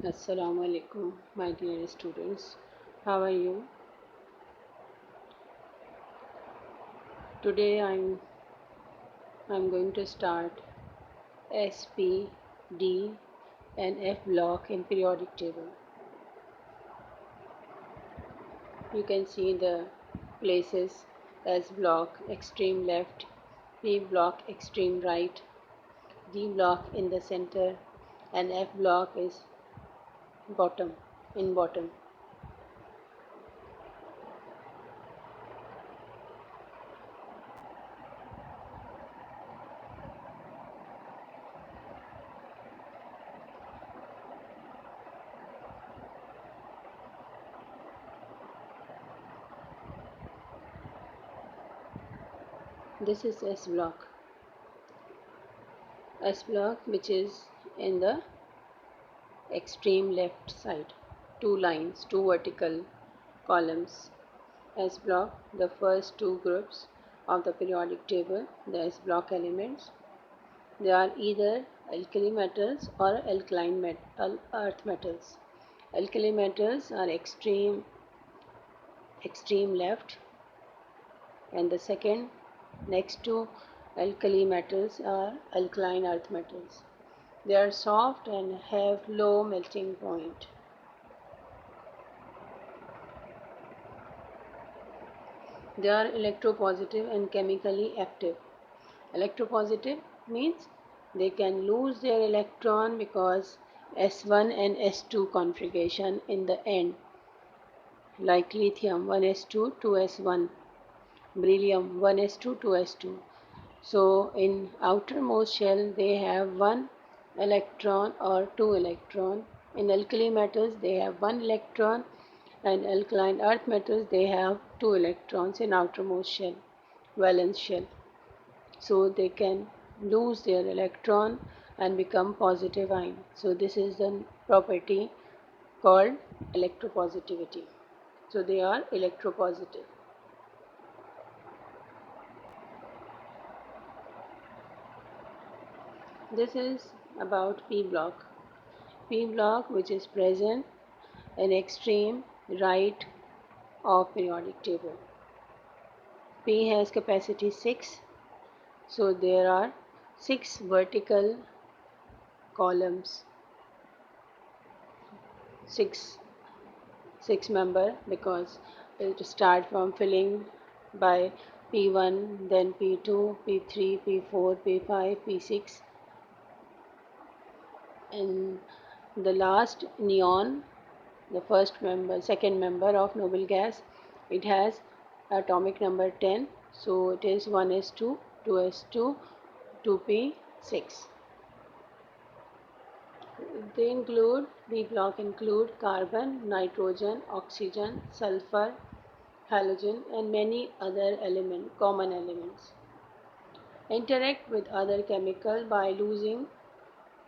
Assalamu alaikum, my dear students. How are you? Today I'm going to start S, P, D, and F block in periodic table. You can see the places: S block extreme left, P block extreme right, D block in the center, and F block is bottom. This is S block. S block, which is in the extreme left side. Two lines, two vertical columns. S block, the first two groups of the periodic table, the S block elements. They are either alkali metals or alkaline earth metals. Alkali metals are extreme left, and the second next to alkali metals are alkaline earth metals. They are soft and have low melting point. They are electropositive and chemically active. Electropositive means they can lose their electron because S1 and S2 configuration in the end, like lithium 1s2 2s1, beryllium 1s2 2s2. So in outermost shell they have one electron or two electron. In alkali metals they have one electron, and alkaline earth metals they have two electrons in outermost shell, valence shell. So they can lose their electron and become positive ion. So this is the property called electropositivity. So they are electropositive. This is about P block. P block, which is present in extreme right of periodic table. P has capacity 6, so there are 6 vertical columns, 6 member, because it start from filling by P1, then P2, P3, P4, P5, P6, and the last neon, the second member of noble gas, it has atomic number 10, so it is 1s2, 2s2, 2p6. The block include carbon, nitrogen, oxygen, sulfur, halogen, and many other common elements. Interact with other chemical by losing,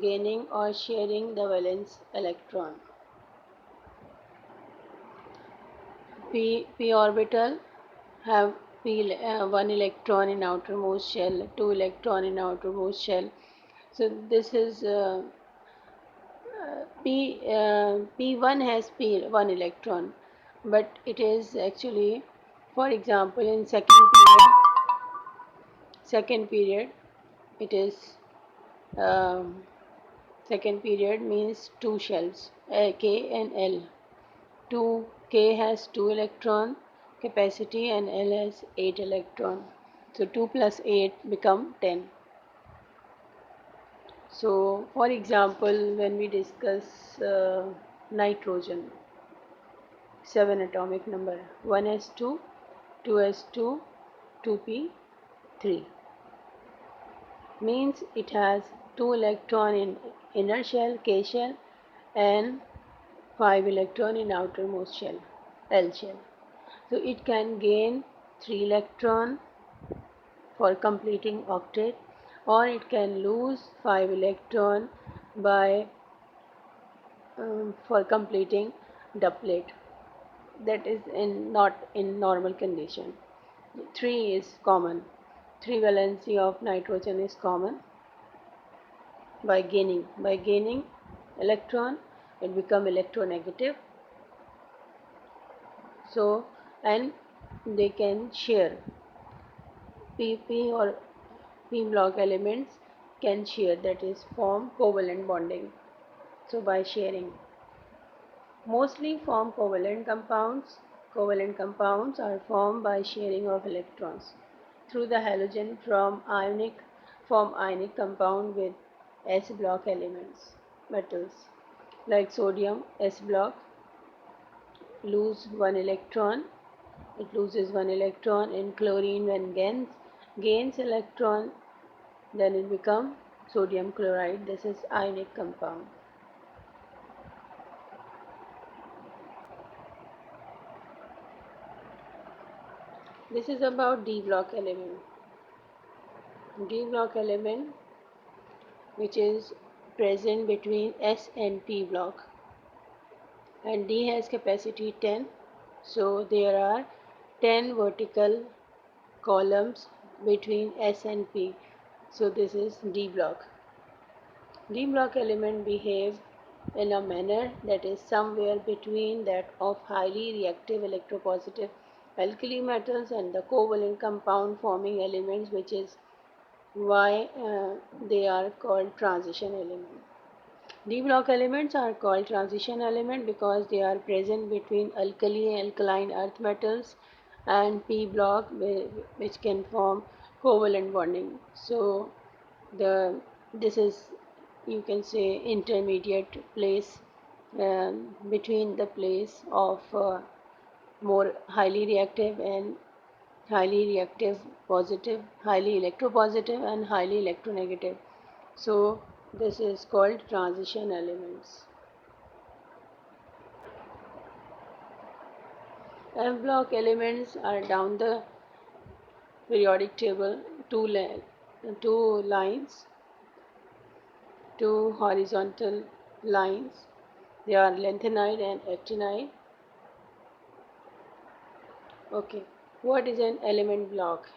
gaining, or sharing the valence electron. P orbital have one electron in outermost shell, two electron in outermost shell. So this is P1 has one electron, but it is actually, for example, in second period, it is um, second period means two shells, K and L. 2K has 2 electron capacity and L has 8 electron. So 2 plus 8 become 10. So for example, when we discuss nitrogen, 7 atomic number, 1s2, 2s2, 2p3, means it has 2 electron in inner shell, K shell, and 5 electron in outermost shell, L shell. So it can gain 3 electron for completing octet, or it can lose 5 electron by for completing doublet, that is not in normal condition. 3 is common. 3 valency of nitrogen is common by gaining electron. it become electronegative. So, and they can share. PP or P block elements can share, that is form covalent bonding. So by sharing, mostly form covalent compounds. Covalent compounds are formed by sharing of electrons through the halogen form ionic compound with S block elements, metals like sodium S block lose one electron. It loses one electron. In chlorine, when gains electron, then it becomes sodium chloride. This is ionic compound. This is about D block element. D block element, which is present between S and P block, and D has capacity 10. So there are 10 vertical columns between S and P. So this is D block. D block element behave in a manner that is somewhere between that of highly reactive electropositive alkali metals and the covalent compound forming elements, which is why they are called transition element. D block elements are called transition element because they are present between alkali and alkaline earth metals, and P block, which can form covalent bonding. So the this is, you can say, intermediate place between the place of more highly reactive and highly reactive positive, highly electropositive and highly electronegative. So this is called transition elements. F block elements are down the periodic table, two lines, two horizontal lines. They are lanthanide and actinide. Okay, what is an element block?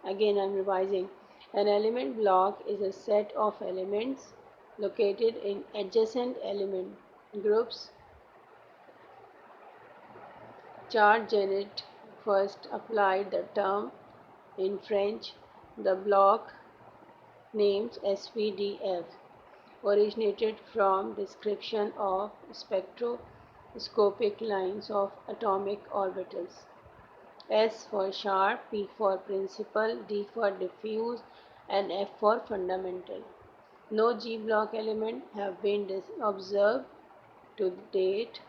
Again, I'm revising. An element block is a set of elements located in adjacent element groups. Charles Genet first applied the term in French. The block names SPDF originated from description of spectroscopic lines of atomic orbitals. S for sharp, P for principal, D for diffuse, and F for fundamental. No G block element have been observed to date,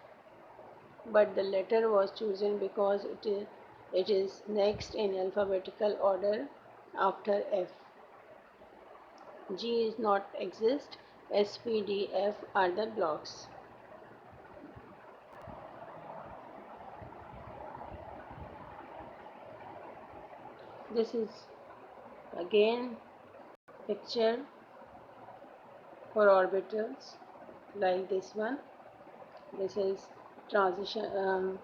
but the letter was chosen because it is next in alphabetical order after F. G is not exist. S, P, D, F are the blocks. This is again picture for orbitals like this one. This is transition.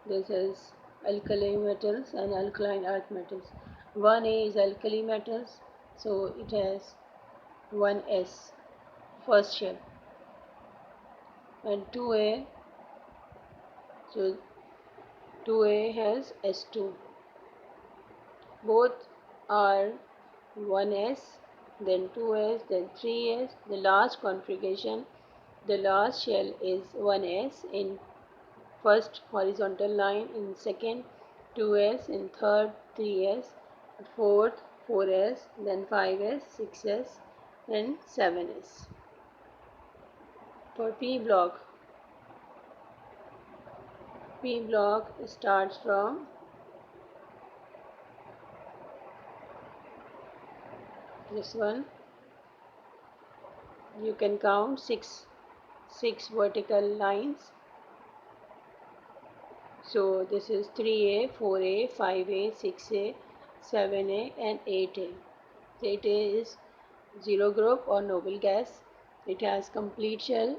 This is alkali metals and alkaline earth metals. 1A is alkali metals, so it has 1S, first shell, and 2A, so 2A has S2. Both are 1S, then 2S, then 3S. The last configuration, the last shell is 1S in first horizontal line, in second 2S, in third 3S, fourth 4S, then 5S, 6S, and 7S. For P block starts from this one. You can count six vertical lines. So this is 3A, 4A, 5A, 6A, 7A, and 8A. 8A is zero group or noble gas. It has complete shell.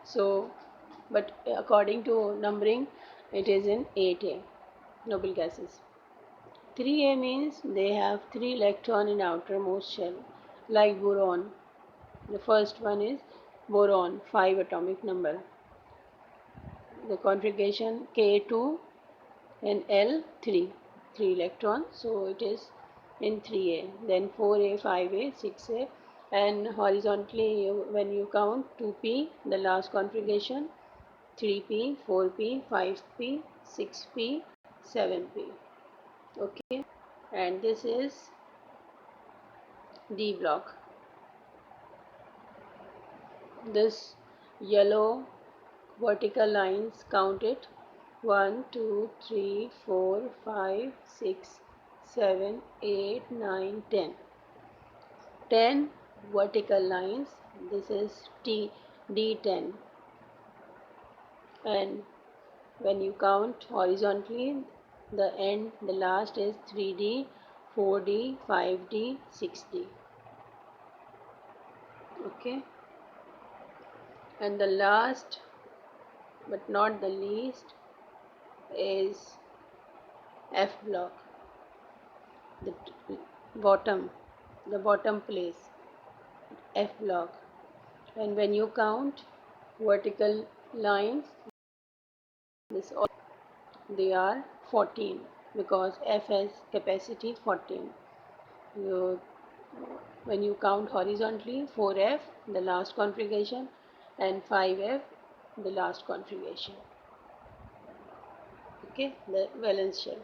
So, but according to numbering, it is in 8A, noble gases. 3A means they have 3 electron in outermost shell, like boron. The first one is boron, 5 atomic number. The configuration K2 and L3, 3 electrons, so it is in 3a. Then 4a, 5a, 6a, and horizontally when you count 2p, the last configuration, 3p, 4p, 5p, 6p, 7p. Okay, and this is D block. This yellow vertical lines, count it: 1, 2, 3, 4, 5, 6, 7, 8, 9, 10. 10 vertical lines. This is D10. And when you count horizontally, the last is 3D, 4D, 5D, 6D. Okay, and the last but not the least is F block, the bottom, the bottom place, F block. And when you count vertical lines, this all, they are 14 because F has capacity 14. You, when you count horizontally, 4F, the last configuration, and 5F, the last configuration. Okay, the valence shell.